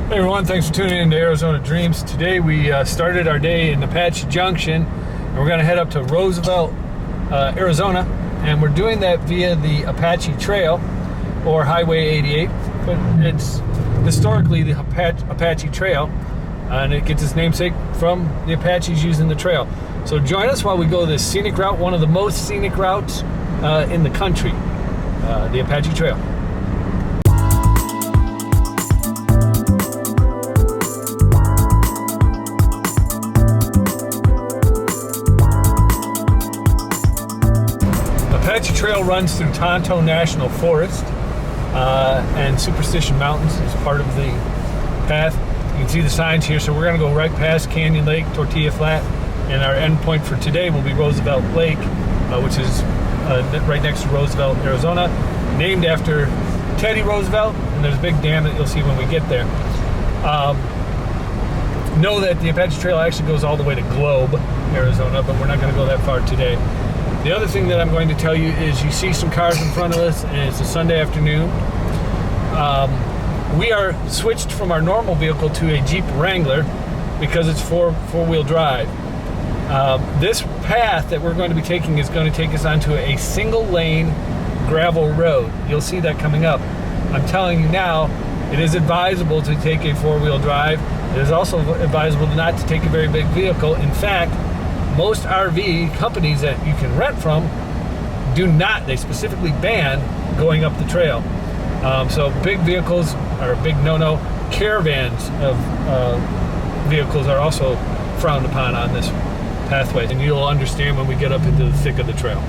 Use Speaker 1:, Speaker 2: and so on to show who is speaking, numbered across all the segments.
Speaker 1: Hey everyone, thanks for tuning in to Arizona Dreams. Today we started our day in Apache Junction and we're going to head up to Roosevelt, Arizona, and we're doing that via the Apache Trail or Highway 88, but it's historically the Apache Trail and it gets its namesake from the Apaches using the trail. So join us while we go this scenic route, one of the most scenic routes in the country, the Apache Trail. Apache Trail runs through Tonto National Forest and Superstition Mountains is part of the path. You can see the signs here, so we're going to go right past Canyon Lake, Tortilla Flat, and our end point for today will be Roosevelt Lake, which is right next to Roosevelt, Arizona, named after Teddy Roosevelt, and there's a big dam that you'll see when we get there. Know that the Apache Trail actually goes all the way to Globe, Arizona, but we're not going to go that far today. The other thing that I'm going to tell you is you see some cars in front of us, and it's a Sunday afternoon. We are switched from our normal vehicle to a Jeep Wrangler because it's four-wheel drive. This path that we're going to be taking is going to take us onto a single-lane gravel road. You'll see that coming up. I'm telling you now, it is advisable to take a four-wheel drive. It is also advisable not to take a very big vehicle. In fact, most RV companies that you can rent from do not. They specifically ban going up the trail. So big vehicles are a big no-no. Caravans of vehicles are also frowned upon on this pathway, and you'll understand when we get up into the thick of the trail.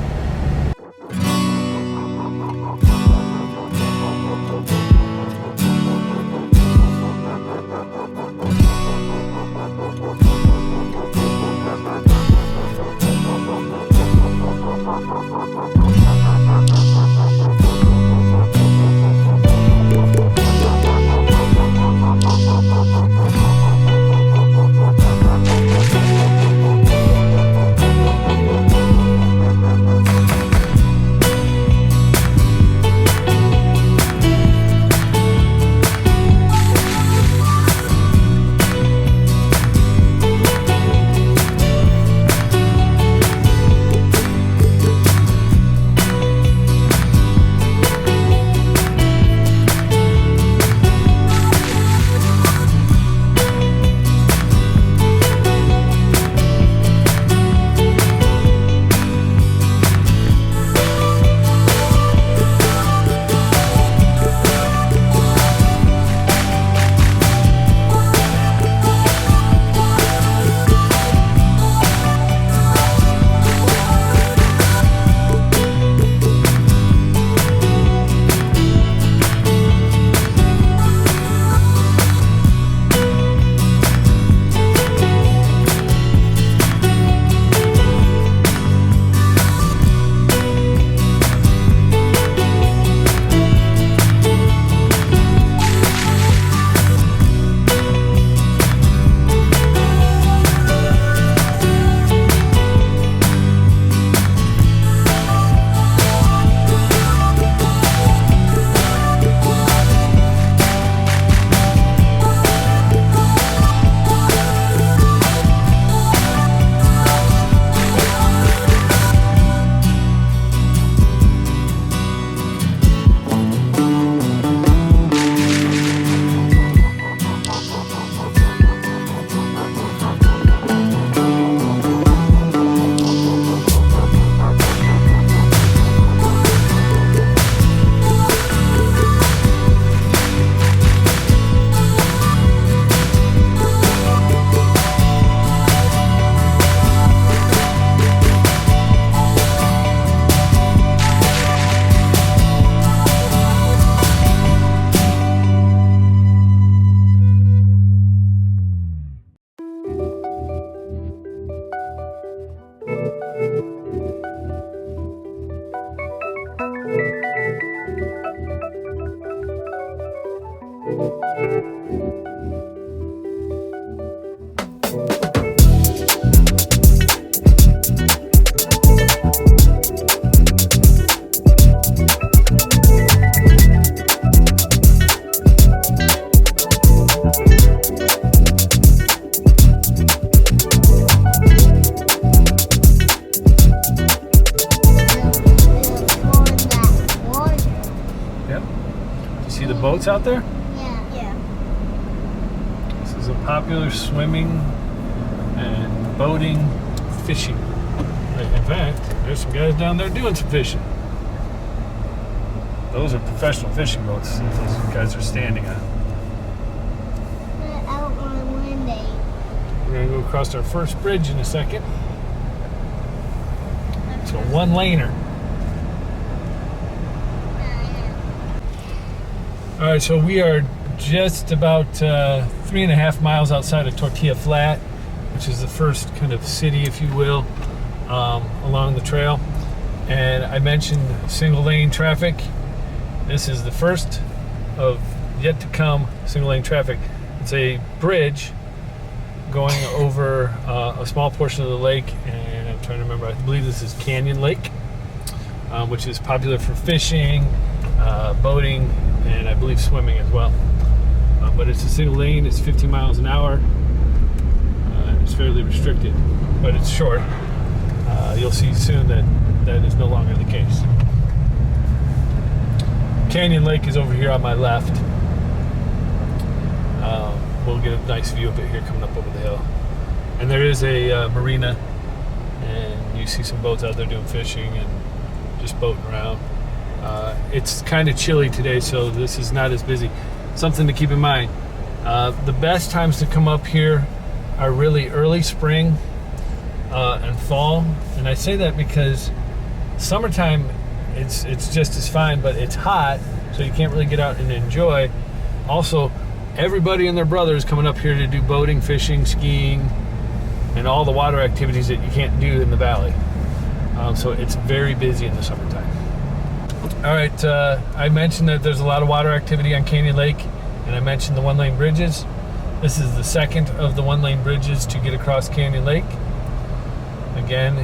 Speaker 1: boats out there?
Speaker 2: Yeah.
Speaker 1: This is a popular swimming and boating, fishing. In fact, there's some guys down there doing some fishing. Those are professional fishing boats that those guys are standing on.
Speaker 2: Out on one day.
Speaker 1: We're going to go across our first bridge in a second. So one laner. All right, so we are just about 3.5 miles outside of Tortilla Flat, which is the first kind of city, if you will, along the trail. And I mentioned single lane traffic. This is the first of yet to come single lane traffic. It's a bridge going over a small portion of the lake, and I'm trying to remember, I believe this is Canyon Lake, which is popular for fishing, boating, and I believe swimming as well. But it's a single lane, it's 50 miles an hour, it's fairly restricted, but it's short. You'll see soon that that is no longer the case. Canyon Lake is over here on my left. We'll get a nice view of it here coming up over the hill. And there is a marina, and you see some boats out there doing fishing and just boating around. It's kind of chilly today, so this is not as busy. Something to keep in mind. The best times to come up here are really early spring and fall. And I say that because summertime, it's just as fine, but it's hot, so you can't really get out and enjoy. Also, everybody and their brother is coming up here to do boating, fishing, skiing, and all the water activities that you can't do in the valley. So it's very busy in the summertime. All right, I mentioned that there's a lot of water activity on Canyon Lake, and I mentioned the one-lane bridges. This is the second of the one-lane bridges to get across Canyon Lake. Again,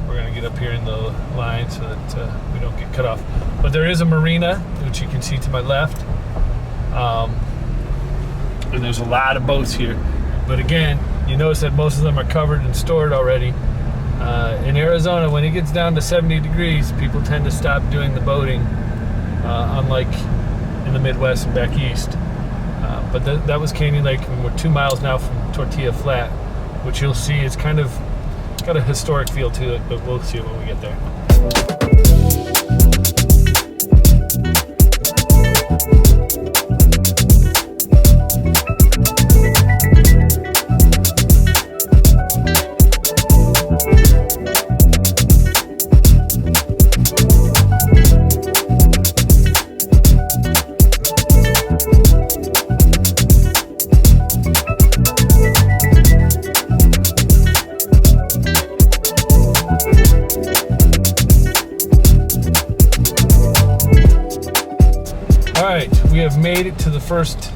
Speaker 1: we're going to get up here in the line so that we don't get cut off. But there is a marina, which you can see to my left. And there's a lot of boats here. But again, you notice that most of them are covered and stored already. In Arizona, when it gets down to 70 degrees, people tend to stop doing the boating, unlike in the Midwest and back east. But that was Canyon Lake, and we're 2 miles now from Tortilla Flat, which you'll see is kind of got a historic feel to it, but we'll see it when we get there. We have made it to the first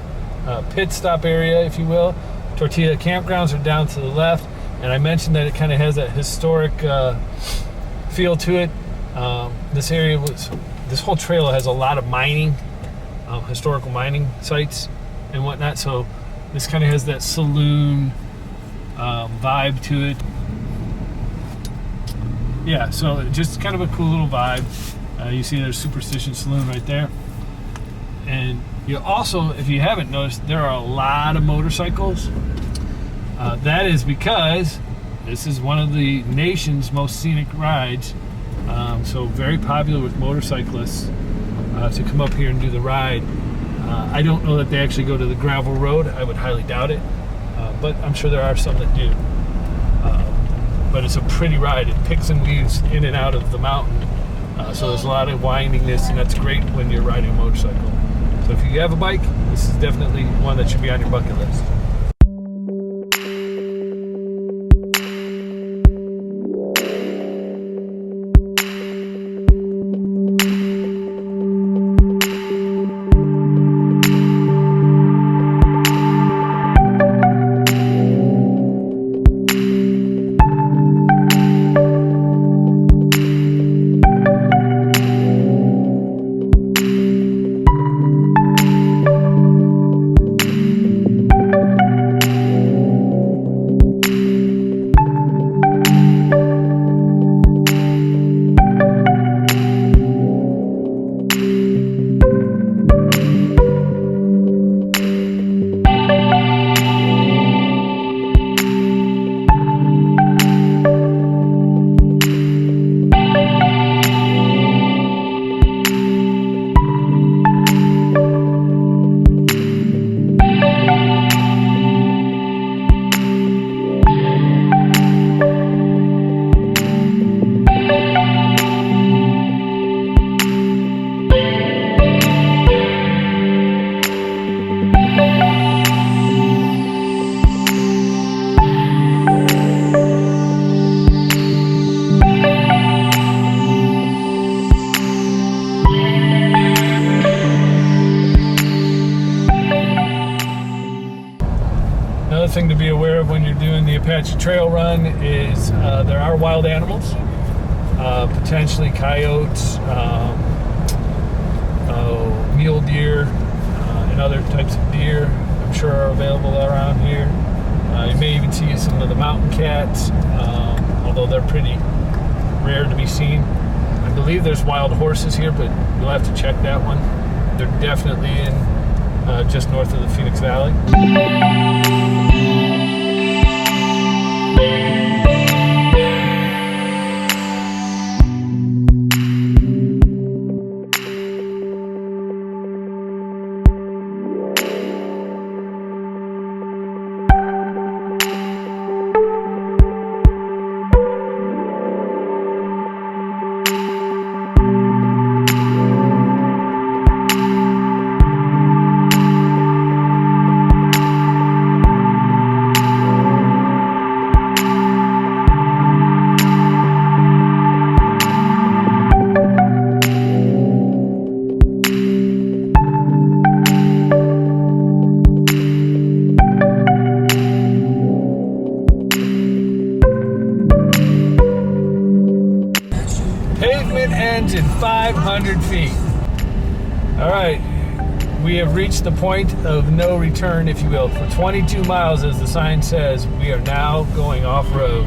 Speaker 1: pit stop area, if you will. Tortilla Campgrounds are down to the left, and I mentioned that it kind of has that historic feel to it. This whole trail has a lot of mining, historical mining sites and whatnot, so this kind of has that saloon vibe to it. Yeah, so just kind of a cool little vibe. You see there's Superstition Saloon right there. And you also, if you haven't noticed, there are a lot of motorcycles. That is because this is one of the nation's most scenic rides. So very popular with motorcyclists to come up here and do the ride. I don't know that they actually go to the gravel road. I would highly doubt it. But I'm sure there are some that do. But it's a pretty ride. It picks and weaves in and out of the mountain. So there's a lot of windiness, and that's great when you're riding a motorcycle. So if you have a bike, this is definitely one that should be on your bucket list. thing to be aware of when you're doing the Apache Trail run is there are wild animals, potentially coyotes, mule deer, and other types of deer I'm sure are available around here. You may even see some of the mountain cats, although they're pretty rare to be seen. I believe there's wild horses here, but you'll have to check that one. They're definitely in just north of the Phoenix Valley. Pavement ends in 500 feet. All right, we have reached the point of no return, if you will. For 22 miles, as the sign says, we are now going off-road.